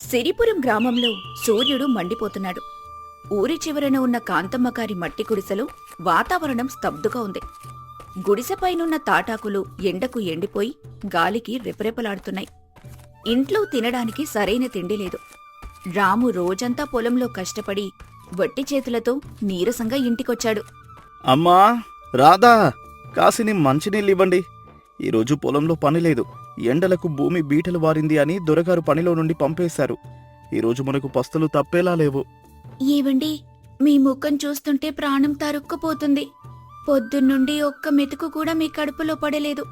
సిరిపురం గ్రామంలో సూర్యుడు మండిపోతున్నాడు. ఊరి చివరన ఉన్న కాంతమ్మగారి మట్టి గుడిసెలో వాతావరణం స్తబ్దుగా ఉంది. గుడిసెపైనున్న తాటాకులు ఎండకు ఎండిపోయి గాలికి రెపరెపలాడుతున్నాయి. ఇంట్లో తినడానికి సరైన తిండి లేదు. రాము రోజంతా పొలంలో కష్టపడి వట్టి చేతులతో నీరసంగా ఇంటికొచ్చాడు. అమ్మా రాధా, కాసిని మంచినీళ్ళివ్వండి. ఈరోజు పొలంలో పని లేదు. ఎండలకు భూమి బీటలు వారింది అని దొరగారు పనిలో నుండి పంపేశారు. ఈరోజు మనకు పస్తులు తప్పేలా లేవు. ఏవండి, మీ ముఖం చూస్తుంటే ప్రాణం తరుక్కుపోతుంది. పొద్దున్నుండి ఒక్క మెతుకు కూడా మీ కడుపులో పడలేదు.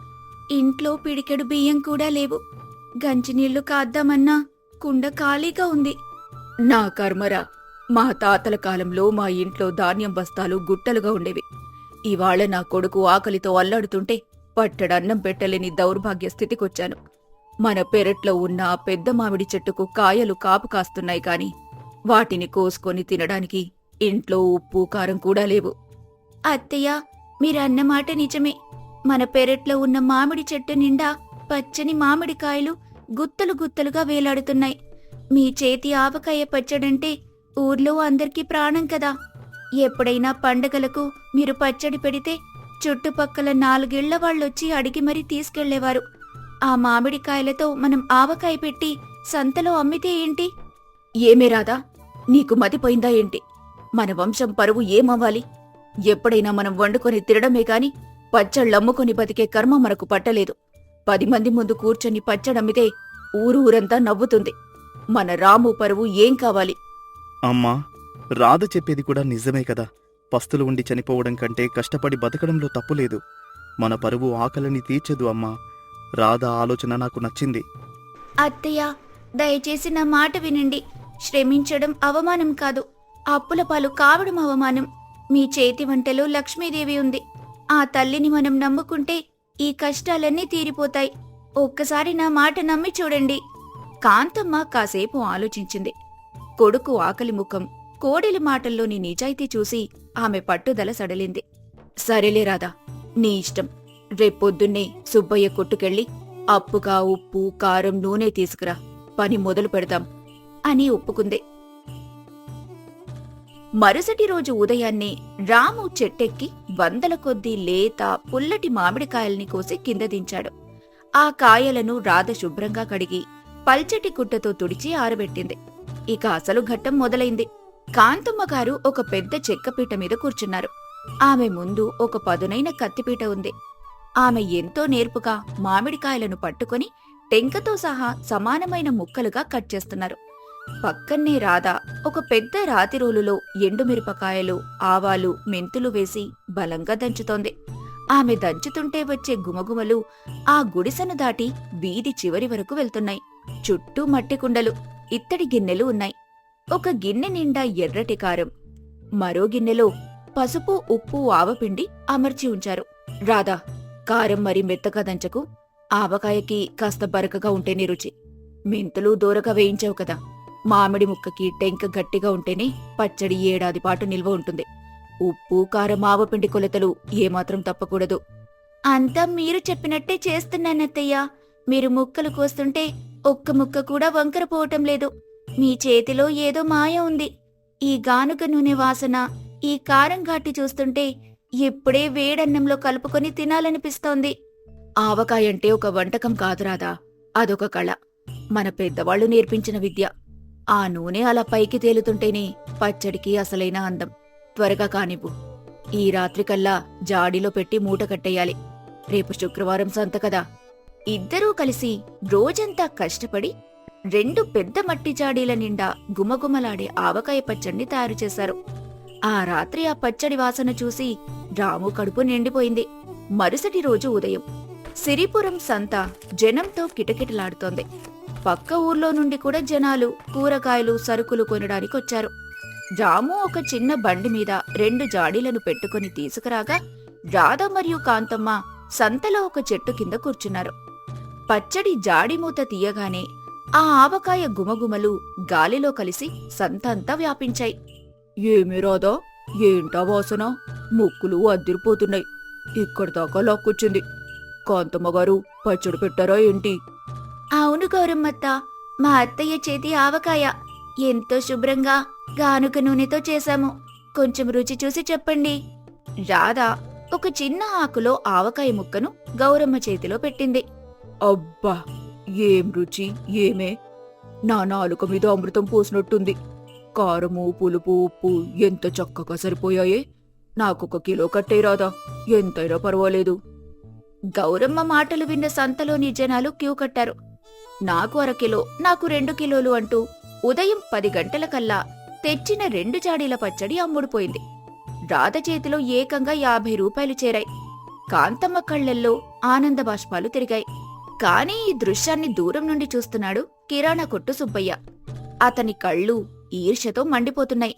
ఇంట్లో పిడికెడు బియ్యం కూడా లేవు. గంజినీళ్లు కాద్దామన్నా కుండ ఖాళీగా ఉంది. నా కర్మరా, మా తాతల కాలంలో మా ఇంట్లో ధాన్యం బస్తాలు గుట్టలుగా ఉండేవి. ఇవాళ నా కొడుకు ఆకలితో అల్లాడుతుంటే పట్టడన్నం పెట్టలేని దౌర్భాగ్య స్థితికొచ్చాను. మన పెరట్లో ఉన్న పెద్ద మామిడి చెట్టుకు కాయలు కాపు కాస్తున్నాయి కాని వాటిని కోసుకొని తినడానికి ఇంట్లో ఉప్పు కారం కూడా లేవు. అత్తయ్య, మీరన్నమాట నిజమే. మన పెరట్లో ఉన్న మామిడి చెట్టు నిండా పచ్చని మామిడికాయలు గుత్తలు గుత్తలుగా వేలాడుతున్నాయి. మీ చేతి ఆవకాయ పచ్చడంటే ఊర్లో అందరికీ ప్రాణం కదా. ఎప్పుడైనా పండగలకు మీరు పచ్చడి పెడితే చుట్టుపక్కల 4 ఇళ్ల వాళ్ళొచ్చి అడిగి మరీ తీసుకెళ్లేవారు. ఆ మామిడికాయలతో మనం ఆవకాయ పెట్టి సంతలో అమ్మితే ఏంటి? ఏమే రాదా, నీకు మతిపోయిందా ఏంటి? మన వంశం పరువు ఏమవ్వాలి? ఎప్పుడైనా మనం వండుకొని తినడమే కాని పచ్చళ్ళమ్ముకొని బతికే కర్మ మనకు పట్టలేదు. 10 మంది ముందు కూర్చొని పచ్చడమ్మితే ఊరంతా నవ్వుతుంది. మన రాము పరువు ఏం కావాలి? అమ్మా, రాధ చెప్పేది కూడా నిజమే కదా. పస్తులు ఉండి చనిపోవడం కంటే కష్టపడి బతకడంలో తప్పులేదు. మన పరువు ఆకలిని తీర్చదు అమ్మా. రాధ ఆలోచన నాకు నచ్చింది. అత్తయ్య, దయచేసి నా మాట వినండి. శ్రమించడం అవమానం కాదు, అప్పుల పాలు కావడం అవమానం. మీ చేతి వంటలో లక్ష్మీదేవి ఉంది. ఆ తల్లిని మనం నమ్ముకుంటే ఈ కష్టాలన్నీ తీరిపోతాయి. ఒక్కసారి నా మాట నమ్మి చూడండి. కాంతమ్మ కాసేపు ఆలోచించింది. కొడుకు ఆకలి ముఖం, కోడలి మాటల్లోని నిజాయితీ చూసి ఆమె పట్టుదల సడలింది. సరేలే రాధా, నీ ఇష్టం. రేపొద్దున్నే సుబ్బయ్య కొట్టుకెళ్ళి అప్పుగా ఉప్పు కారం నూనె తీసుకురా, పని మొదలు పెడతాం అని ఒప్పుకుంది. మరుసటి రోజు ఉదయాన్నే రాము చెట్టెక్కి 100 కొద్దీ లేత పుల్లటి మామిడికాయల్ని కోసి కింద దించాడు. ఆ కాయలను రాధ శుభ్రంగా కడిగి పల్చటి గుడ్డతో తుడిచి ఆరబెట్టింది. ఇక అసలు ఘట్టం మొదలైంది. కాంతమ్మగారు ఒక పెద్ద చెక్కపీట మీద కూర్చున్నారు. ఆమె ముందు ఒక పదునైన కత్తిపీట ఉంది. ఆమె ఎంతో నేర్పుగా మామిడికాయలను పట్టుకొని టెంకతో సహా సమానమైన ముక్కలుగా కట్ చేస్తున్నారు. పక్కన్నే రాధ ఒక పెద్ద రాతిరోలులో ఎండుమిరపకాయలు, ఆవాలు, మెంతులు వేసి బలంగా దంచుతోంది. ఆమె దంచుతుంటే వచ్చే గుమగుమలు ఆ గుడిసెను దాటి వీధి చివరి వరకు వెళ్తున్నాయి. చుట్టూ మట్టి కుండలు, ఇత్తడి గిన్నెలు ఉన్నాయి. ఒక గిన్నె నిండా ఎర్రటి కారం, మరో గిన్నెలో పసుపు, ఉప్పు, ఆవపిండి అమర్చి ఉంచారు. రాధా, కారం మరి మెత్తగా దంచకు. ఆవకాయకి కాస్త బరకగా ఉంటేనే రుచి. మెంతులు దూరగా వేయించావు కదా. మామిడి ముక్కకి టెంక గట్టిగా ఉంటేనే పచ్చడి ఏడాది పాటు నిల్వ ఉంటుంది. ఉప్పు, కారం, ఆవపిండి కొలతలు ఏమాత్రం తప్పకూడదు. అంతా మీరు చెప్పినట్టే చేస్తున్నానత్తయ్యా. మీరు ముక్కలు కోస్తుంటే ఒక్క ముక్క కూడా వంకర పోవటం లేదు. మీ చేతిలో ఏదో మాయ ఉంది. ఈ గానుగ నూనె వాసన, ఈ కారం ఘాటి చూస్తుంటే ఇప్పుడే వేడన్నంలో కలుపుకొని తినాలనిపిస్తోంది. ఆవకాయంటే ఒక వంటకం కాదురాదా, అదొక కళ. మన పెద్దవాళ్లు నేర్పించిన విద్య. ఆ నూనె అలా పైకి తేలుతుంటేనే పచ్చడికి అసలైన అందం. త్వరగా కానివ్వు. ఈ రాత్రికల్లా జాడీలో పెట్టి మూట కట్టేయాలి. రేపు శుక్రవారం సంత కదా. ఇద్దరూ కలిసి రోజంతా కష్టపడి 2 పెద్ద మట్టి జాడీల నిండా గుమగుమలాడే ఆవకాయ పచ్చడిని తయారు చేశారు. ఆ రాత్రి ఆ పచ్చడి వాసన చూసి రాము కడుపు నిండిపోయింది. మరుసటి రోజు ఉదయం సిరిపురం సంత జనంతో కిటకిటలాడుతోంది. పక్క ఊర్లో నుండి కూడా జనాలు కూరగాయలు, సరుకులు కొనడానికొచ్చారు. రాము ఒక చిన్న బండి మీద 2 జాడీలను పెట్టుకుని తీసుకురాగా రాధ మరియు కాంతమ్మ సంతలో ఒక చెట్టు కింద కూర్చున్నారు. పచ్చడి జాడి మూత తీయగానే ఆ ఆవకాయ గుమగుమలు గాలిలో కలిసి సంతంతా వ్యాపించాయి. ఏమి రాదా, ఏంటా వాసన? ముక్కులు అద్దిరిపోతున్నాయి. ఇక్కడిదాకా లాక్కొచ్చింది. కాంతమ్మగారు పచ్చడి పెట్టారా ఏంటి? అవును గౌరమ్మత్త, మా అత్తయ్య చేతి ఆవకాయ ఎంతో శుభ్రంగా గానుక నూనెతో చేశాము. కొంచెం రుచి చూసి చెప్పండి. రాధ ఒక చిన్న ఆకులో ఆవకాయ ముక్కను గౌరమ్మ చేతిలో పెట్టింది. అబ్బా, ఏం రుచి! ఏమే, నా నాలుక మీద అమృతం పోసినట్టుంది. కారము, పులుపు, ఉప్పు ఎంత చక్కగా సరిపోయాయే. నాకొక కిలో కట్టేరాదా? ఎంతైనా పర్వాలేదు. గౌరమ్మ మాటలు విన్న సంతలోని జనాలు క్యూ కట్టారు. నాకు 1/2 కిలో, నాకు 2 కిలోలు అంటూ ఉదయం 10 గంటలకల్లా తెచ్చిన 2 జాడీల పచ్చడి అమ్ముడుపోయింది. రాధ చేతిలో ఏకంగా 50 రూపాయలు చేరాయి. కాంతమ్మ కళ్లల్లో ఆనంద బాష్పాలు తిరిగాయి. కాని ఈ దృశ్యాన్ని దూరం నుండి చూస్తున్నాడు కిరాణా కొట్టు సుబ్బయ్య. అతని కళ్ళు ఈర్ష్యతో మండిపోతున్నాయి.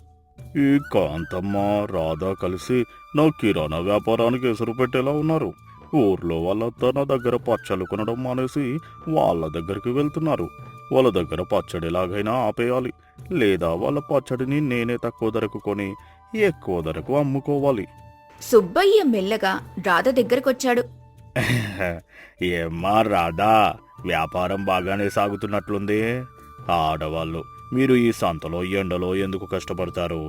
ఈ కాంతమ్మ రాధా కలిసి నా కిరాణా వ్యాపారానికి ఎసురు పెట్టేలా ఉన్నారు. ఊర్లో వాళ్ళంతా నా దగ్గర పచ్చళ్ళు కొనడం మానేసి వాళ్ళ దగ్గరికి వెళ్తున్నారు. వాళ్ళ దగ్గర పచ్చడి ఎలాగైనా ఆపేయాలి, లేదా వాళ్ళ పచ్చడిని నేనే తక్కువ ధరకు కొని ఎక్కువ ధరకు అమ్ముకోవాలి. సుబ్బయ్య మెల్లగా రాధ దగ్గరకొచ్చాడు. ఏమ్మా రాధా, వ్యాపారం బాగానే సాగుతున్నట్లుంది. ఆడవాళ్ళు మీరు ఈ సంతలో ఎండలో ఎందుకు కష్టపడతారు?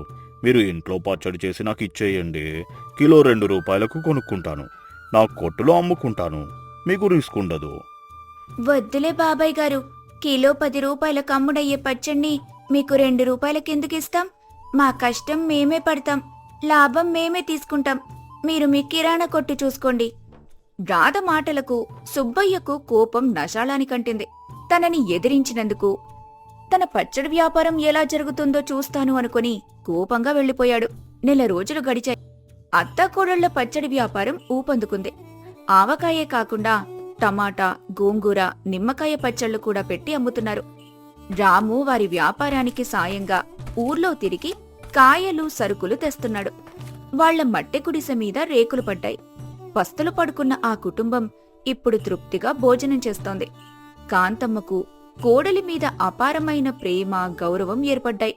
మీరు ఇంట్లో పచ్చడి చేసి నాకు ఇచ్చేయండి. కిలో 2 రూపాయలకు కొనుక్కుంటాను. నా కొట్టులో అమ్ముకుంటాను. మీకు రిస్క్ ఉండదు. వద్దులే బాబాయ్ గారు, కిలో 10 రూపాయలకు అమ్ముడయ్యే పచ్చడిని మీకు 2 రూపాయలకెందుకిస్తాం? మా కష్టం మేమే పడతాం, లాభం మేమే తీసుకుంటాం. మీరు మీ కిరాణా కొట్టు చూసుకోండి. రాధ మాటలకు సుబ్బయ్యకు కోపం నశాళానికంటింది. తనని ఎదిరించినందుకు తన పచ్చడి వ్యాపారం ఎలా జరుగుతుందో చూస్తాను అనుకుని కోపంగా వెళ్లిపోయాడు. 1 రోజులు గడిచాయి. అత్తాకోడళ్ల పచ్చడి వ్యాపారం ఊపందుకుంది. ఆవకాయే కాకుండా టమాటా, గోంగూర, నిమ్మకాయ పచ్చళ్లు కూడా పెట్టి అమ్ముతున్నారు. రాము వారి వ్యాపారానికి సాయంగా ఊర్లో తిరిగి కాయలు, సరుకులు తెస్తున్నాడు. వాళ్ల మట్టె గుడిసె మీద రేకులు పడ్డాయి. పస్తులు పడుకున్న ఆ కుటుంబం ఇప్పుడు తృప్తిగా భోజనం చేస్తోంది. కాంతమ్మకు కోడలి మీద అపారమైన ప్రేమ, గౌరవం ఏర్పడ్డాయి.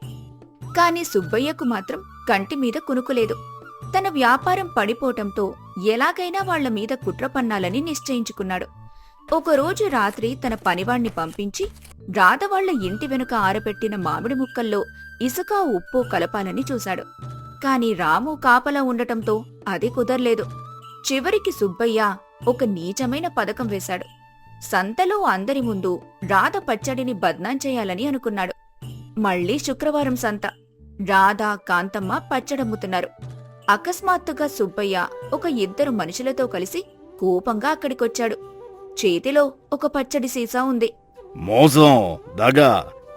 కాని సుబ్బయ్యకు మాత్రం కంటి మీద కునుకులేదు. తన వ్యాపారం పడిపోవటంతో ఎలాగైనా వాళ్ల మీద కుట్ర పన్నాలని నిశ్చయించుకున్నాడు. ఒకరోజు రాత్రి తన పనివాణ్ణి పంపించి రాధ వాళ్ల ఇంటి వెనుక ఆరబెట్టిన మామిడి ముక్కల్లో ఇసుక, ఉప్పు కలపాలని చూశాడు. కాని రాము కాపలా ఉండటంతో అది కుదర్లేదు. చివరికి సుబ్బయ్య ఒక నీచమైన పథకం వేశాడు. సంతలో అందరి ముందు రాధ పచ్చడిని బద్నాం చేయాలని అనుకున్నాడు. మళ్లీ శుక్రవారం సంత. రాధ, కాంతమ్మ పచ్చడమ్ముతున్నారు. అకస్మాత్తుగా సుబ్బయ్య ఒక 2 మనుషులతో కలిసి కోపంగా అక్కడికొచ్చాడు. చేతిలో ఒక పచ్చడి సీసా ఉంది. మోసం, దగా,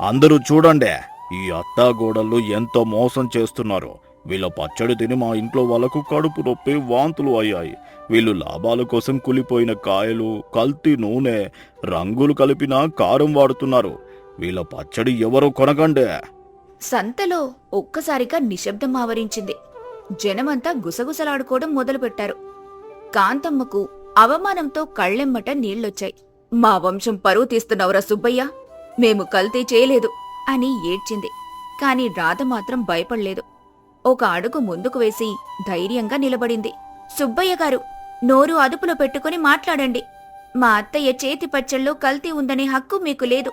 అందరూ చూడండి. ఈ అత్తాగోడళ్ళు ఎంతో మోసం చేస్తున్నారు. వీళ్ళ పచ్చడి తిని మా ఇంట్లో వాళ్ళకు కడుపు నొప్పి, వాంతులు అయ్యాయి. వీళ్ళు లాభాల కోసం కులిపోయిన కాయలు, కల్తీ నూనె, రంగులు కలిపిన కారం వాడుతున్నారు. వీళ్ళ పచ్చడి ఎవరో కొనకండే. సంతలో ఒక్కసారిగా నిశ్శబ్దం ఆవరించింది. జనమంతా గుసగుసలాడుకోవడం మొదలుపెట్టారు. కాంతమ్మకు అవమానంతో కళ్ళెమ్మట నీళ్లొచ్చాయి. మా వంశం పరువు తీస్తున్నావురా సుబ్బయ్య, మేము కల్తీ చేయలేదు అని ఏడ్చింది. కాని రాధ మాత్రం భయపడలేదు. ఒక అడుగు ముందుకు వేసి ధైర్యంగా నిలబడింది. సుబ్బయ్య గారు, నోరు అదుపులో పెట్టుకుని మాట్లాడండి. మా అత్తయ్య చేతి పచ్చళ్ళలో కల్తీ ఉందనే హక్కు మీకు లేదు.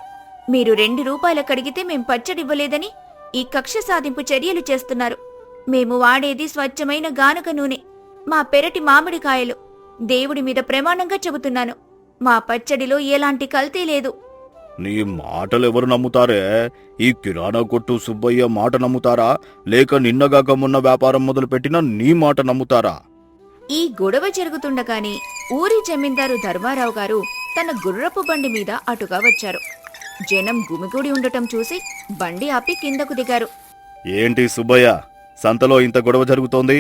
మీరు 2 రూపాయలకడిగితే మేం పచ్చడివ్వలేదని ఈ కక్ష సాధింపు చర్యలు చేస్తున్నారు. మేము వాడేది స్వచ్ఛమైన గానుగ నూనె, మా పెరటి మామిడికాయలు. దేవుడి మీద ప్రమాణంగా చెబుతున్నాను, మా పచ్చడిలో ఎలాంటి కల్తీ లేదు. నీ మాటలెవరు నమ్ముతారే? ఈ కిరాణా కొట్టు సుబ్బయ్య మాట నమ్ముతారా, లేక నిన్నగాక మొన్న వ్యాపారం మొదలుపెట్టిన నీ మాట నమ్ముతారా? ఈ గొడవ జరుగుతుండగానే ఊరి జమీందారు ధర్మారావు గారు తన గుర్రపు బండి మీద అటుగా వచ్చారు. జనం గుమిగూడి ఉండటం చూసి బండి ఆపి కిందకు దిగారు. ఏంటి సుబ్బయ్య, సంతలో ఇంత గొడవ జరుగుతోంది?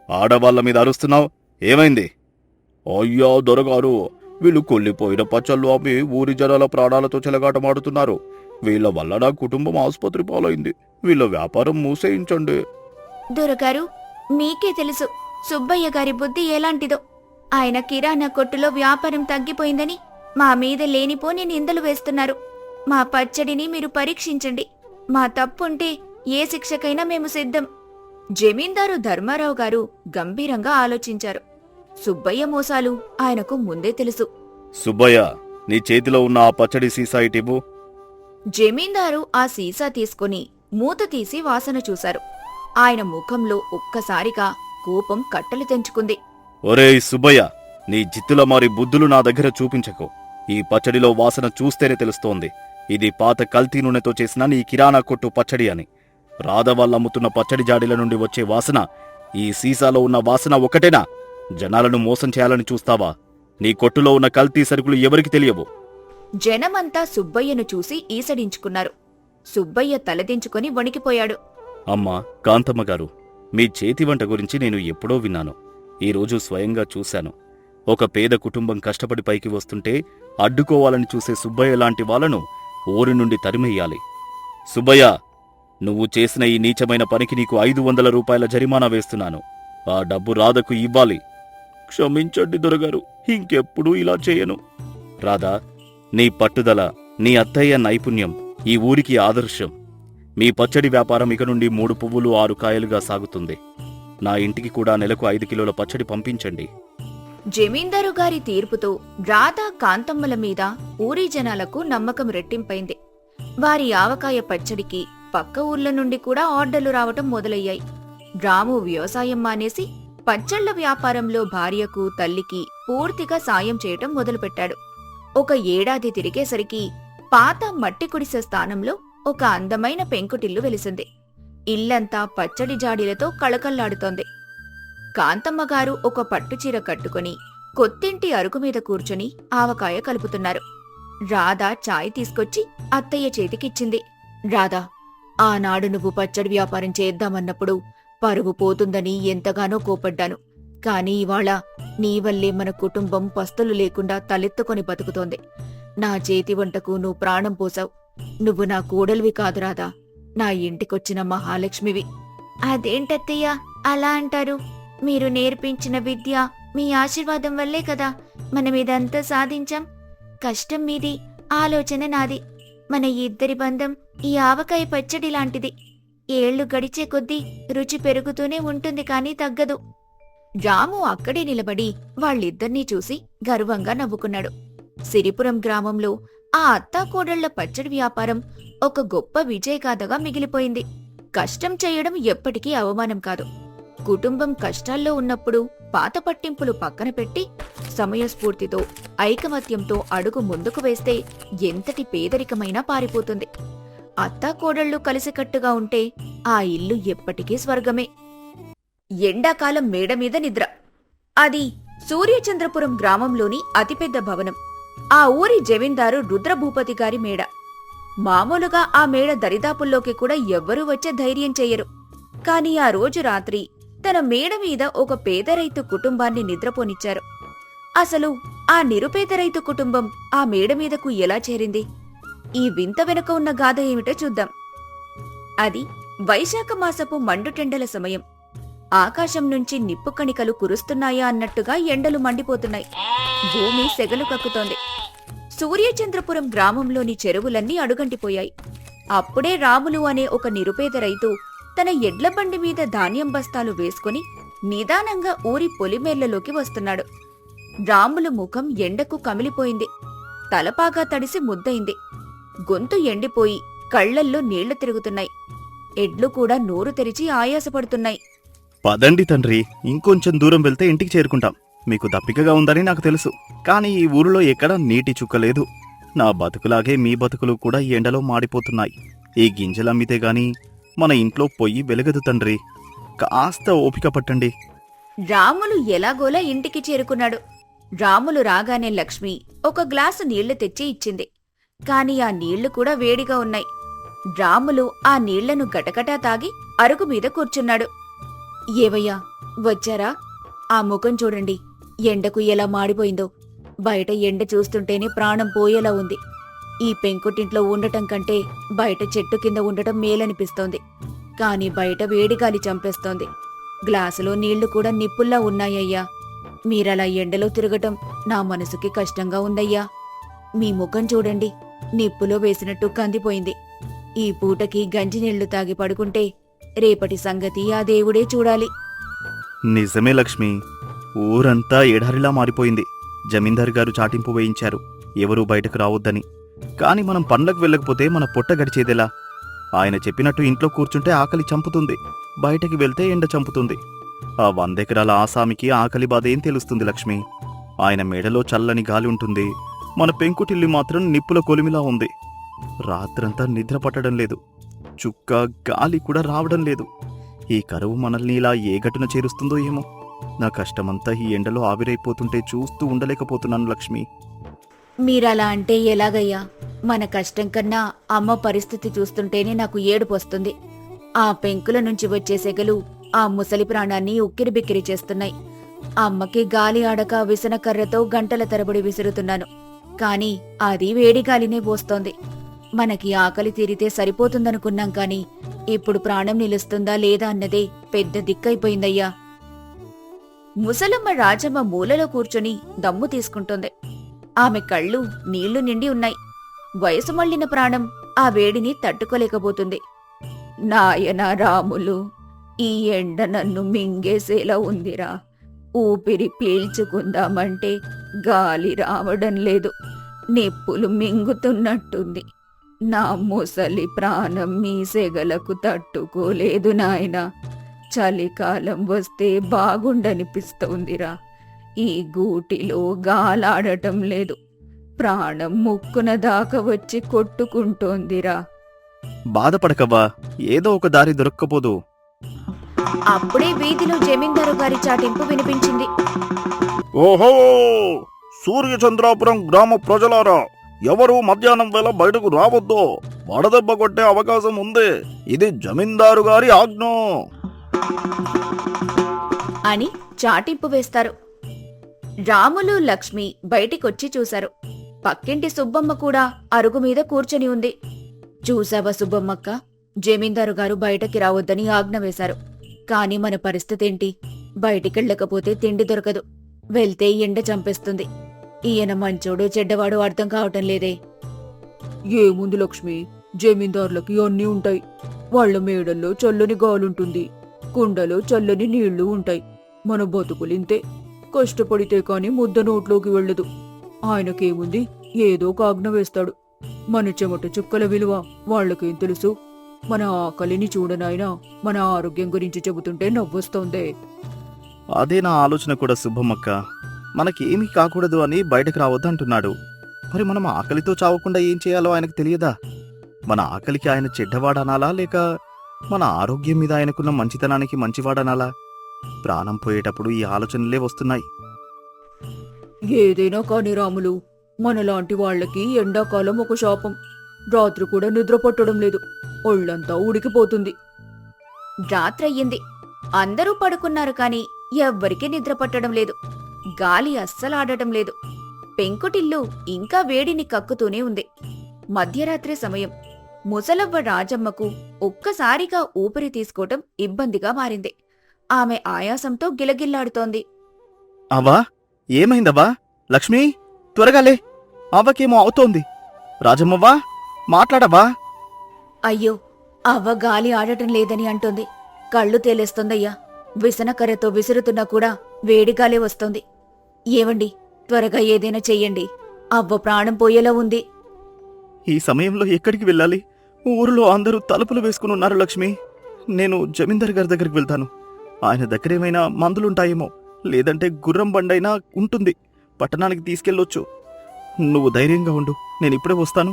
ఆడవాళ్ల మీద అరుస్తున్నావు, ఏమైంది? అయ్యా దొరగారు, వీళ్ళు కొల్లిపోయిన పచ్చళ్ళు అమ్మి ఊరి జనాల ప్రాణాలతో చెలగాటమాడుతున్నారు. వీళ్ళ వల్ల నా కుటుంబం ఆసుపత్రి పాలైంది. వీళ్ళ వ్యాపారం మూసేయించండి. దొరగారు, మీకే తెలుసు సుబ్బయ్య గారి బుద్ధి ఎలాంటిదో. ఆయన కిరాణా కొట్టులో వ్యాపారం తగ్గిపోయిందని మా మీద లేనిపోని నిందలు వేస్తున్నారు. మా పచ్చడిని మీరు పరీక్షించండి. మా తప్పుంటే ఏ శిక్షకైనా మేము సిద్ధం. జమీందారు ధర్మారావు గారు గంభీరంగా ఆలోచించారు. సుబ్బయ్య మోసాలు ఆయనకు ముందే తెలుసు. సుబ్బయ్య, నీ చేతిలో ఉన్న ఆ పచ్చడి సీసా ఇటివ్వు. జమీందారు ఆ సీసా తీసుకుని మూత తీసి వాసన చూశారు. ఆయన ముఖంలో ఒక్కసారిగా కోపం కట్టలు తెంచుకుంది. ఒరేయ్ సుబ్బయ్య, నీ జిత్తుల మారి బుద్ధులు నా దగ్గర చూపించకు. ఈ పచ్చడిలో వాసన చూస్తేనే తెలుస్తోంది ఇది పాత కల్తీ నూనెతో చేసిన నీ కిరాణా కొట్టు పచ్చడి అని. రాధవాళ్ళమ్ముతున్న పచ్చడి జాడీల నుండి వచ్చే వాసన ఈ సీసాలో ఉన్న వాసన ఒకటేనా? జనాలను మోసం చేయాలని చూస్తావా? నీ కొట్టులో ఉన్న కల్తీ సరుకులు ఎవరికి తెలియవు. జనమంతా సుబ్బయ్యను చూసి ఈసడించుకున్నారు. సుబ్బయ్య తలదించుకొని వణికిపోయాడు. అమ్మా కాంతమ్మగారు, మీ చేతి వంట గురించి నేను ఎప్పుడో విన్నాను. ఈరోజు స్వయంగా చూశాను. ఒక పేద కుటుంబం కష్టపడి పైకి వస్తుంటే అడ్డుకోవాలని చూసే సుబ్బయ్య లాంటి వాళ్లను ఊరి నుండి తరిమెయ్యాలి. సుబ్బయ్య, నువ్వు చేసిన ఈ నీచమైన పనికి నీకు 500 రూపాయల జరిమానా వేస్తున్నాను. ఆ డబ్బు రాధకు ఇవ్వాలి. క్షమించండి దొరగారు, ఇంకెప్పుడూ ఇలా చేయను. రాధా, నీ పట్టుదల, నీ అత్తయ్య నైపుణ్యం ఈ ఊరికి ఆదర్శం. మీ పచ్చడి వ్యాపారం ఇక నుండి 3 పువ్వులు 6 కాయలుగా సాగుతుంది. నా ఇంటికి కూడా నెలకు 5 కిలోల పచ్చడి పంపించండి. జమీందారు గారి తీర్పుతో రాధా కాంతమ్మల మీద ఊరి జనాలకు నమ్మకం రెట్టింపైంది. వారి ఆవకాయ పచ్చడికి పక్క ఊర్ల నుండి కూడా ఆర్డర్లు రావటం మొదలయ్యాయి. రాము వ్యవసాయం మానేసి పచ్చళ్ల వ్యాపారంలో భార్యకు, తల్లికి పూర్తిగా సాయం చేయటం మొదలుపెట్టాడు. ఒక ఏడాది తిరిగేసరికి పాత మట్టి గుడిసె స్థానంలో ఒక అందమైన పెంకుటిల్లు వెలిసింది. ఇల్లంతా పచ్చడి జాడీలతో కళకళ్లాడుతోంది. కాంతమ్మగారు ఒక పట్టుచీర కట్టుకుని కొత్తింటి అరుగు మీద కూర్చుని ఆవకాయ కలుపుతున్నారు. రాధా చాయ్ తీసుకొచ్చి అత్తయ్య చేతికిచ్చింది. రాధా, ఆనాడు నువ్వు పచ్చడి వ్యాపారం చేద్దామన్నప్పుడు పరువు పోతుందని ఎంతగానో కోపడ్డాను. కాని ఇవాళ నీ వల్లే మన కుటుంబం పస్తులు లేకుండా తలెత్తుకొని బతుకుతోంది. నా చేతి వంటకు నువ్వు ప్రాణం పోసావు. నువ్వు నా కోడలివి కాదు రాధా, నా ఇంటికొచ్చిన మహాలక్ష్మివి. అదేంటత్తయ్య అలా అంటారు? మీరు నేర్పించిన విద్య, మీ ఆశీర్వాదం వల్లే కదా మనమిదంతా సాధించాం. కష్టం మీది, ఆలోచన నాది. మన ఇద్దరి బంధం ఈ ఆవకాయ పచ్చడి లాంటిది. ఏళ్లు గడిచే కొద్దీ రుచి పెరుగుతూనే ఉంటుంది కాని తగ్గదు. రాము అక్కడే నిలబడి వాళ్ళిద్దర్నీ చూసి గర్వంగా నవ్వుకున్నాడు. సిరిపురం గ్రామంలో ఆ అత్తాకోడళ్ల పచ్చడి వ్యాపారం ఒక గొప్ప విజయగాథగా మిగిలిపోయింది. కష్టం చేయడం ఎప్పటికీ అవమానం కాదు. కుటుంబం కష్టాల్లో ఉన్నప్పుడు పాత పట్టింపులు పక్కన పెట్టి సమయస్ఫూర్తితో, ఐకమత్యంతో అడుగు ముందుకు వేస్తే ఎంతటి పేదరికమైనా పారిపోతుంది. అత్తాకోడళ్లు కలిసికట్టుగా ఉంటే ఆ ఇల్లు ఎప్పటికీ స్వర్గమే. ఎండాకాలం మేడమీద నిద్ర. అది సూర్యచంద్రపురం గ్రామంలోని అతిపెద్ద భవనం. ఆ ఊరి జమీందారు రుద్రభూపతి గారి మేడ. మామూలుగా ఆ మేడ దరిదాపుల్లోకి కూడా ఎవ్వరూ వచ్చే ధైర్యం చెయ్యరు. కాని ఆ రోజు రాత్రి తన మేడ మీద ఒక పేద రైతు కుటుంబాన్ని నిద్రపోనిచ్చారు. అసలు ఆ నిరుపేద రైతు కుటుంబం ఆ మేడ మీదకు ఎలా చేరింది? ఈ వింత వెనుక ఉన్న గాథ ఏమిటో చూద్దాం. అది వైశాఖ మాసపు మండుటెండల సమయం. ఆకాశం నుంచి నిప్పు కణికలు కురుస్తున్నాయా అన్నట్టుగా ఎండలు మండిపోతున్నాయి. భూమి సెగలు కక్కుతోంది. సూర్యచంద్రపురం గ్రామంలోని చెరువులన్నీ అడుగంటిపోయాయి. అప్పుడే రాములు అనే ఒక నిరుపేద రైతు తన ఎడ్లబండి మీద ధాన్యం బస్తాలు వేసుకుని నిదానంగా ఊరి పొలిమేర్లలోకి వస్తున్నాడు. రాములు ముఖం ఎండకు కమిలిపోయింది. తలపాగా తడిసి ముద్దయింది. గొంతు ఎండిపోయి కళ్లల్లో నీళ్లు తిరుగుతున్నాయి. ఎడ్లు కూడా నోరు తెరిచి ఆయాసపడుతున్నాయి. పదండి తండ్రి, ఇంకొంచెం దూరం వెళ్తే ఇంటికి చేరుకుంటాం. మీకు దప్పికగా ఉందని నాకు తెలుసు. కానీ ఈ ఊరిలో ఎక్కడా నీటి చుక్కలేదు. నా బతుకులాగే మీ బతుకులు కూడా ఈ ఎండలో మాడిపోతున్నాయి. ఈ గింజలమ్మితే గాని మన ఇంట్లో పొయ్యి వెలగదు తండ్రి. కాస్త ఓపిక పట్టండి. రాములు ఎలాగోలా ఇంటికి చేరుకున్నాడు. రాములు రాగానే లక్ష్మి ఒక గ్లాసు నీళ్లు తెచ్చి ఇచ్చింది. కాని ఆ నీళ్లు కూడా వేడిగా ఉన్నాయి. రాములు ఆ నీళ్లను గటగటా తాగి అరుగు మీద కూర్చున్నాడు. ఏవయ్యా, వచ్చారా? ఆ ముఖం చూడండి, ఎండకు ఎలా మాడిపోయిందో. బయట ఎండ చూస్తుంటేనే ప్రాణం పోయేలా ఉంది. ఈ పెంకుటింట్లో ఉండటం కంటే బయట చెట్టు కింద ఉండటం మేలనిపిస్తోంది. కాని బయట వేడిగాలి చంపేస్తోంది. గ్లాసులో నీళ్లు కూడా నిప్పుల్లా ఉన్నాయ్యా. మీరలా ఎండలో తిరగటం నా మనసుకి కష్టంగా ఉందయ్యా. మీ ముఖం చూడండి, నిప్పులో వేసినట్టు కందిపోయింది. ఈ పూటకి గంజినీళ్లు తాగి పడుకుంటే రేపటి సంగతి ఆ దేవుడే చూడాలి. నిజమే లక్ష్మి, ఊరంతా ఎడారిలా మారిపోయింది. జమీందారు గారు చాటింపు వేయించారు, ఎవరూ బయటకు రావద్దని. కాని మనం పనులకు వెళ్ళకపోతే మన పొట్ట గడిచేదెలా? ఆయన చెప్పినట్టు ఇంట్లో కూర్చుంటే ఆకలి చంపుతుంది, బయటకి వెళ్తే ఎండ చంపుతుంది. ఆ 100 ఎకరాల ఆసామికి ఆకలి బాధ ఏం తెలుస్తుంది లక్ష్మి? ఆయన మెడలో చల్లని గాలి ఉంటుంది, మన పెంకుటిల్లి మాత్రం నిప్పుల కొలిమిలా ఉంది. రాత్రంతా నిద్ర పట్టడం లేదు, చుక్క గాలి కూడా రావడం లేదు. ఈ కరువు మనల్ని ఇలా ఏ గట్టున చేరుస్తుందో ఏమో. నా కష్టమంతా ఈ ఎండలో ఆవిరైపోతుంటే చూస్తూ ఉండలేకపోతున్నాను లక్ష్మి. మీరలా అంటే ఎలాగయ్యా? మన కష్టం కన్నా అమ్మ పరిస్థితి చూస్తుంటేనే నాకు ఏడుపు వస్తుంది. ఆ పెంకుల నుంచి వచ్చే సెగలు ఆ ముసలి ప్రాణాన్ని ఉక్కిరిబిక్కిరి చేస్తున్నాయి. అమ్మకి గాలి ఆడక విసనకర్రతో గంటల తరబడి విసురుతున్నాను, కాని అది వేడి గాలినే పోస్తోంది. మనకి ఆకలి తీరితే సరిపోతుందనుకున్నాం కాని ఇప్పుడు ప్రాణం నిలుస్తుందా లేదా అన్నదే పెద్ద దిక్కైపోయిందయ్యా. ముసలమ్మ రాజమ్మ మూలలో కూర్చొని దమ్ము తీసుకుంటోంది. ఆమె కళ్ళు నీళ్లు నిండి ఉన్నాయి. వయసు మళ్లిన ప్రాణం ఆ వేడిని తట్టుకోలేకపోతుంది. నాయనా రాములు, ఈ ఎండ నన్ను మింగేసేలా ఉందిరా. ఊపిరి పీల్చుకుందామంటే గాలి రావడం లేదు, నిప్పులు మింగుతున్నట్టుంది. నా ముసలి ప్రాణం మీ సెగలకు తట్టుకోలేదు నాయనా. చలికాలం వస్తే బాగుండనిపిస్తోందిరా. ఈ గూటిలో గాలాడటం లేదు, ప్రాణం ముక్కున దాకా వచ్చి కొట్టుకుంటోందిరా. బాధపడకవ్వా, ఏదో ఒక దారి దొరక్కపోదు. అప్పుడే వీధిలో జమీందారు గారి చాటింపు వినిపించింది. ఓహో, సూర్యచంద్రాపురం గ్రామ ప్రజలారా, ఎవరూ మధ్యాహ్నం వేళ బయటకు రావద్దు, వడదెబ్బ కొట్టే అవకాశం ఉంది. ఇది జమీందారు గారి ఆజ్ఞ అని చాటింపు వేస్తారు. రాములు, లక్ష్మి బయటికొచ్చి చూశారు. పక్కింటి సుబ్బమ్మ కూడా అరుగు మీద కూర్చొని ఉంది. చూసావా సుబ్బమ్మక్క, జమీందారు గారు బయటకి రావద్దని ఆజ్ఞ వేశారు. కాని మన పరిస్థితేంటి? బయటికెళ్ళకపోతే తిండి దొరకదు, వెళ్తే ఎండ చంపేస్తుంది. ఈయన మంచోడో చెడ్డవాడో అర్థం కావటం లేదే. ఏముంది లక్ష్మి, జమీందారులకి అన్నీ ఉంటాయి. వాళ్ల మేడల్లో చల్లని గాలుంటుంది, కుండలో చల్లని నీళ్లు ఉంటాయి. మన బతుకులింతే, కష్టపడితే కాని ముద్ద నోట్లోకి వెళ్ళదు. ఆయనకేముంది, ఏదో ఒక ఆజ్ఞ వేస్తాడు. మన చెమట చుక్కల విలువ వాళ్లకేం తెలుసు? మన ఆకలిని చూడనాయనా, మన ఆరోగ్యం గురించి చెబుతుంటే నవ్వొస్తోందే. అదే నా ఆలోచన కూడా సుబ్బమ్మక్క. మనకేమీ కాకూడదు అని బయటకు రావద్దంటున్నాడు. మరి మనం ఆకలితో చావకుండా ఏం చేయాలో ఆయనకు తెలియదా? మన ఆకలికి ఆయన చెడ్డవాడనాలా, లేక మన ఆరోగ్యం మీద ఆయనకున్న మంచితనానికి మంచివాడనాలా? ప్రాణం పోయేటప్పుడు ఈ ఆలోచనలే వస్తున్నాయి. ఏదైనా కాని రాములు, మనలాంటి వాళ్లకి ఎండాకాలం ఒక శాపం. రాత్రి కూడా నిద్ర పట్టడం లేదు, ఒళ్ళంతా ఉడికిపోతుంది. రాత్రయ్యింది. అందరూ పడుకున్నారు కాని ఎవ్వరికీ నిద్ర పట్టడం లేదు. గాలి అస్సలాడటం లేదు. పెంకుటిల్లు ఇంకా వేడిని కక్కుతూనే ఉంది. మధ్యరాత్రి సమయం. ముసలవ్వ రాజమ్మకు ఒక్కసారిగా ఊపిరి తీసుకోవటం ఇబ్బందిగా మారింది. ఆమె ఆయాసంతో గిలగిల్లాడుతోంది. అవ్వా, ఏమైందవ్వా? లక్ష్మి, త్వరగాలే, అవ్వకేమో అవుతోంది. రాజమ్మవ్వా, మాట్లాడవా? అయ్యో, అవ్వ గాలి ఆడటం లేదని అంటోంది. కళ్ళు తేలేస్తోందయ్యా. విసనకర్రతో విసురుతున్నా కూడా వేడిగాలే వస్తోంది. ఏవండి, త్వరగా ఏదైనా చెయ్యండి, అవ్వ ప్రాణం పోయేలా ఉంది. ఈ సమయంలో ఎక్కడికి వెళ్ళాలి? ఊరిలో అందరూ తలుపులు వేసుకునున్నారు లక్ష్మి. నేను జమీందారు గారి దగ్గరికి వెళ్తాను. ఆయన దగ్గరేమైనా మందులుంటాయేమో, లేదంటే గుర్రం బండైనా ఉంటుంది, పట్టణానికి తీసుకెళ్ళొచ్చు. నువ్వు ధైర్యంగా ఉండు, నేనిప్పుడే వస్తాను.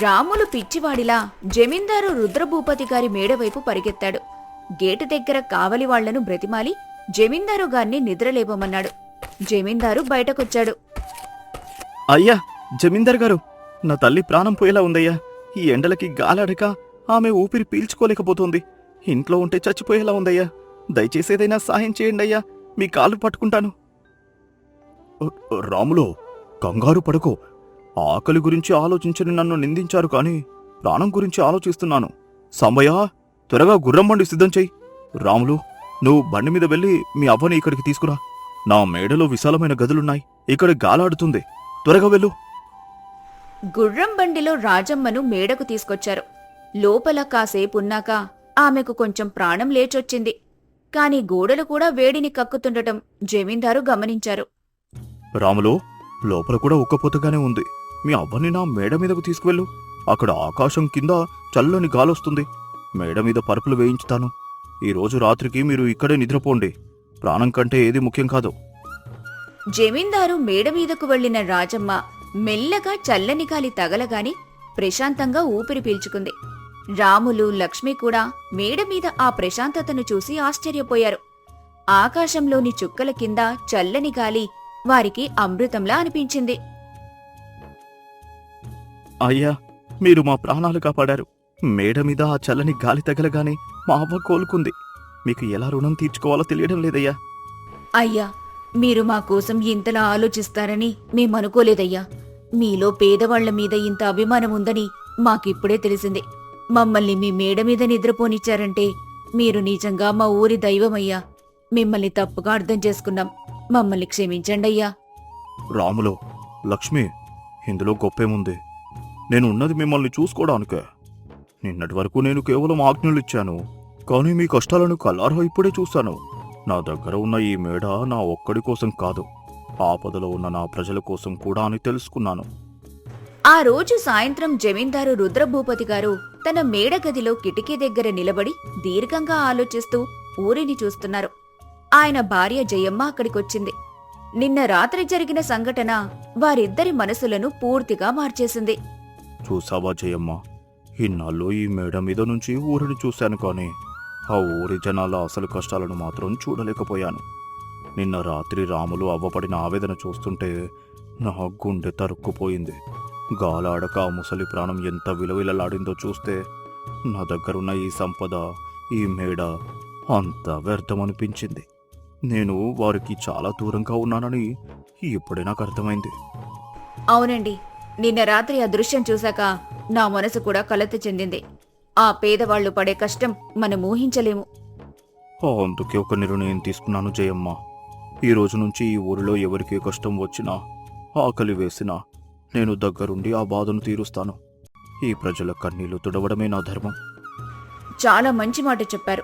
రాములు పిచ్చివాడిలా జమీందారు రుద్రభూపతి గారి మేడవైపు పరిగెత్తాడు. గేటు దగ్గర కావలి వాళ్లను బ్రతిమాలి జమీందారు గారిని నిద్రలేపమన్నాడు. జమీందారు బయటకొచ్చాడు. అయ్యా, జమీందారు గారు, నా తల్లి ప్రాణం పోయేలా ఉందయ్యా. ఈ ఎండలకి గాలాడక ఆమె ఊపిరి పీల్చుకోలేకపోతుంది. ఇంట్లో ఉంటే చచ్చిపోయేలా ఉందయ్యా. దయచేసి ఏదైనా సాయం చేయండి అయ్యా, మీ కాళ్ళు పట్టుకుంటాను. రాములో, కంగారు పడుకో. ఆకలి గురించి ఆలోచించని నన్ను నిందించారు కాని ప్రాణం గురించి ఆలోచిస్తున్నాను. సాంబయ్య, త్వరగా గుర్రం బండి సిద్ధం చెయ్యి. రాములు, నువ్వు బండి మీద వెళ్ళి మీ అవ్వని ఇక్కడికి తీసుకురా. నా మేడలో విశాలమైన గదులున్నాయి, ఇక్కడ గాలాడుతుంది. త్వరగా వెళ్ళు. గుర్రం బండిలో రాజమ్మను మేడకు తీసుకొచ్చారు. లోపల కాసేపున్నాక ఆమెకు కొంచెం ప్రాణం లేచొచ్చింది. కాని గోడలు కూడా వేడిని కక్కుతుండటం జమీందారు గమనించారు. రాములు, లోపల కూడా ఉక్కపోతగానే ఉంది. మీ అవ్వని నా మేడ మీదకు తీసుకువెళ్ళు. అక్కడ ఆకాశం కింద చల్లని గాలొస్తుంది. మేడ మీద పరుపులు వేయించుతాను. ఈ రోజు రాత్రికి మీరు ఇక్కడే నిద్రపోండి. ప్రాణం కంటే ఏది ముఖ్యం కాదు. జమీందారు మేడ మీదకు వెళ్లిన రాజమ్మ మెల్లగా చల్లని గాలి తగలగాని ప్రశాంతంగా ఊపిరి పీల్చుకుంది. రాములు, లక్ష్మి కూడా మేడ మీద ఆ ప్రశాంతతను చూసి ఆశ్చర్యపోయారు. ఆకాశంలోని చుక్కల కింద చల్లని గాలి వారికి అమృతంలా అనిపించింది. అయ్యా, మీరు మా ప్రాణాలు కాపాడారు. మేడ మీద ఆ చల్లని గాలి తగలగానే మా అవ్వ కోలుకుంది. మీకు ఎలా రుణం తీర్చుకోవాలో తెలియడం లేదయ్యా. అయ్యా, మీరు మా కోసం ఇంతలా ఆలోచిస్తారని మేమనుకోలేదయ్యా. మీలో పేదవాళ్ల మీద ఇంత అభిమానం ఉందని మాకిప్పుడే తెలిసింది. మమ్మల్ని మీ మేడ మీద నిద్రపోనిచ్చారంటే మీరు నిజంగా మా ఊరి దైవమయ్యా. మిమ్మల్ని తప్పుగా అర్థం చేసుకున్నాం. మమ్మల్ని క్షమించండయ్యా. రాములు, లక్ష్మి, ఇందులో గొప్పేముంది? నేను ఉన్నది మిమ్మల్ని చూసుకోవడానికే. నిన్నటి వరకు నేను కేవలం ఆజ్ఞలిచ్చాను. కానీ మీ కష్టాలను కల్లారా ఇప్పుడే చూశాను. నా దగ్గర ఉన్న ఈ మేడ నా ఒక్కడి కోసం కాదు, ఆపదలో ఉన్న నా ప్రజల కోసం కూడా అని తెలుసుకున్నాను. ఆ రోజు సాయంత్రం జమీందారు రుద్రభూపతి గారు తన మేడగదిలో కిటికీ దగ్గర నిలబడి దీర్ఘంగా ఆలోచిస్తూ ఊరిని చూస్తున్నారు. ఆయన భార్య జయమ్మ అక్కడికొచ్చింది. నిన్న రాత్రి జరిగిన సంఘటన వారిద్దరి మనసులను పూర్తిగా మార్చేసింది. చూసావా జయమ్మ, ఇన్నాళ్ళు ఈ మేడ మీద నుంచి ఊరిని చూశాను, కానీ ఆ ఊరి జనాల అసలు కష్టాలను మాత్రం చూడలేకపోయాను. నిన్న రాత్రి రాములు అవ్వపడిన ఆవేదన చూస్తుంటే నా గుండె తరుక్కుపోయింది. గాలాడక ఆ ముసలి ప్రాణం ఎంత విలవిలలాడిందో చూస్తే నా దగ్గరున్న ఈ సంపద, ఈ మేడ అంతా వ్యర్థమనిపించింది. నేను వారికి చాలా దూరంగా ఉన్నానని ఇప్పుడే నాకు అర్థమైంది. అవునండి, నిన్న రాత్రి ఆ దృశ్యం చూశాక నా మనసు కూడా కలత చెందింది. ఆ పేదవాళ్లు పడే కష్టం మనం ఊహించలేము. అందుకే ఒక నిర్ణయం తీసుకున్నాను జయమ్మ. ఈ రోజు నుంచి ఈ ఊరిలో ఎవరికి కష్టం వచ్చినా, ఆకలి వేసినా నేను దగ్గరుండి ఆ బాధను తీరుస్తాను. ఈ ప్రజల కన్నీళ్లు తుడవడమే నా ధర్మం. చాలా మంచి మాట చెప్పారు.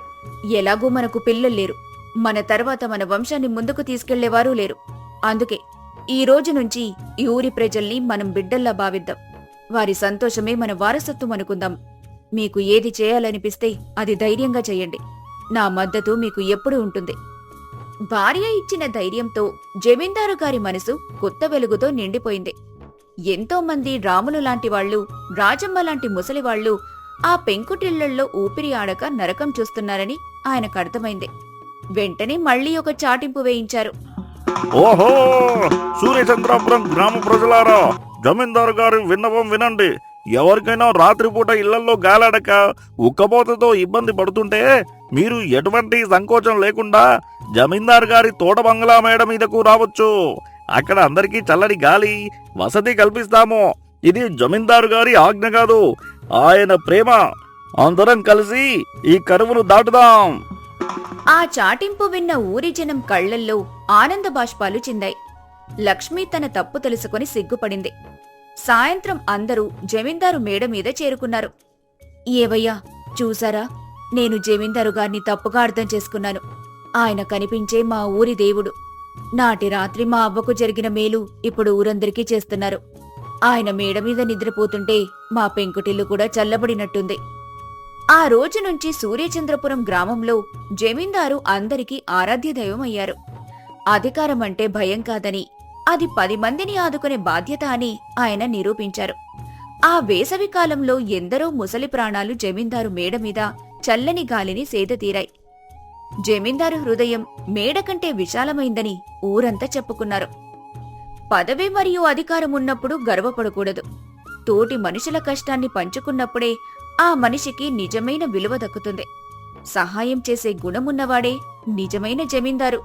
ఎలాగూ మనకు పిల్లలు లేరు. మన తర్వాత మన వంశాన్ని ముందుకు తీసుకెళ్లేవారూ లేరు. అందుకే ఈ రోజు నుంచి ఈ ఊరి ప్రజల్ని మనం బిడ్డల్లా భావిద్దాం. వారి సంతోషమే మన వారసత్వం అనుకుందాం. మీకు ఏది చేయాలనిపిస్తే అది ధైర్యంగా చెయ్యండి. నా మద్దతు మీకు ఎప్పుడూ ఉంటుంది. భార్య ఇచ్చిన ధైర్యంతో జమీందారు గారి మనసు కొత్త వెలుగుతో నిండిపోయింది. ఎంతో మంది రాములు లాంటి వాళ్లు, రాజమ్మ లాంటి ముసలివాళ్లు ఆ పెంకుటిళ్లల్లో ఊపిరి ఆడక నరకం చూస్తున్నారని ఆయనకు అర్థమైంది. వెంటనే మళ్లీ ఒక చాటింపు వేయించారు. ఓహో, సూర్యచంద్రాపురం గ్రామ ప్రజలారా, జమీందారు గారి విన్నపం వినండి. ఎవరికైనా రాత్రిపూట ఇళ్లలో గాలాడక ఉక్కపోతతో ఇబ్బంది పడుతుంటే మీరు ఎటువంటి సంకోచం లేకుండా జమీందారు గారి తోట బంగ్లా మేడ మీదకు రావచ్చు. అక్కడ అందరికీ చల్లని గాలి, వసతి కల్పిస్తాము. ఇది జమీందారు గారి ఆజ్ఞ కాదు, ఆయన ప్రేమ. అందరం కలిసి ఈ కరువును దాటుదాం. ఆ చాటింపు విన్న ఊరి జనం కళ్లల్లో ఆనంద బాష్పాలు చిందాయి. లక్ష్మి తన తప్పు తెలుసుకుని సిగ్గుపడింది. సాయంత్రం అందరూ జమీందారు మేడ మీద చేరుకున్నారు. ఏవయ్యా, చూసారా, నేను జమీందారు గారిని తప్పుగా అర్థం చేసుకున్నాను. ఆయన కనిపించే మా ఊరి దేవుడు. నాటి రాత్రి మా అవ్వకు జరిగిన మేలు ఇప్పుడు ఊరందరికీ చేస్తున్నారు. ఆయన మేడ మీద నిద్రపోతుంటే మా పెంకుటిల్లు కూడా చల్లబడినట్టుంది. ఆ రోజు నుంచి సూర్యచంద్రపురం గ్రామంలో జమీందారు అందరికీ ఆరాధ్య దైవమయ్యారు. అధికారం అంటే భయం కాదని, అది 10 మందిని ఆదుకునే బాధ్యత అని ఆయన నిరూపించారు. ఆ వేసవి కాలంలో ఎందరో ముసలి ప్రాణాలు జమీందారు మేడ మీద చల్లని గాలిని సేదతీరాయి. జమీందారు హృదయం మేడ కంటే విశాలమైందని ఊరంతా చెప్పుకున్నారు. పదవి మరియు అధికారం ఉన్నప్పుడు గర్వపడకూడదు. తోటి మనుషుల కష్టాన్ని పంచుకున్నప్పుడే ఆ మనిషికి నిజమైన విలువ దక్కుతుంది. సహాయం చేసే గుణమున్నవాడే నిజమైన జమీందారు.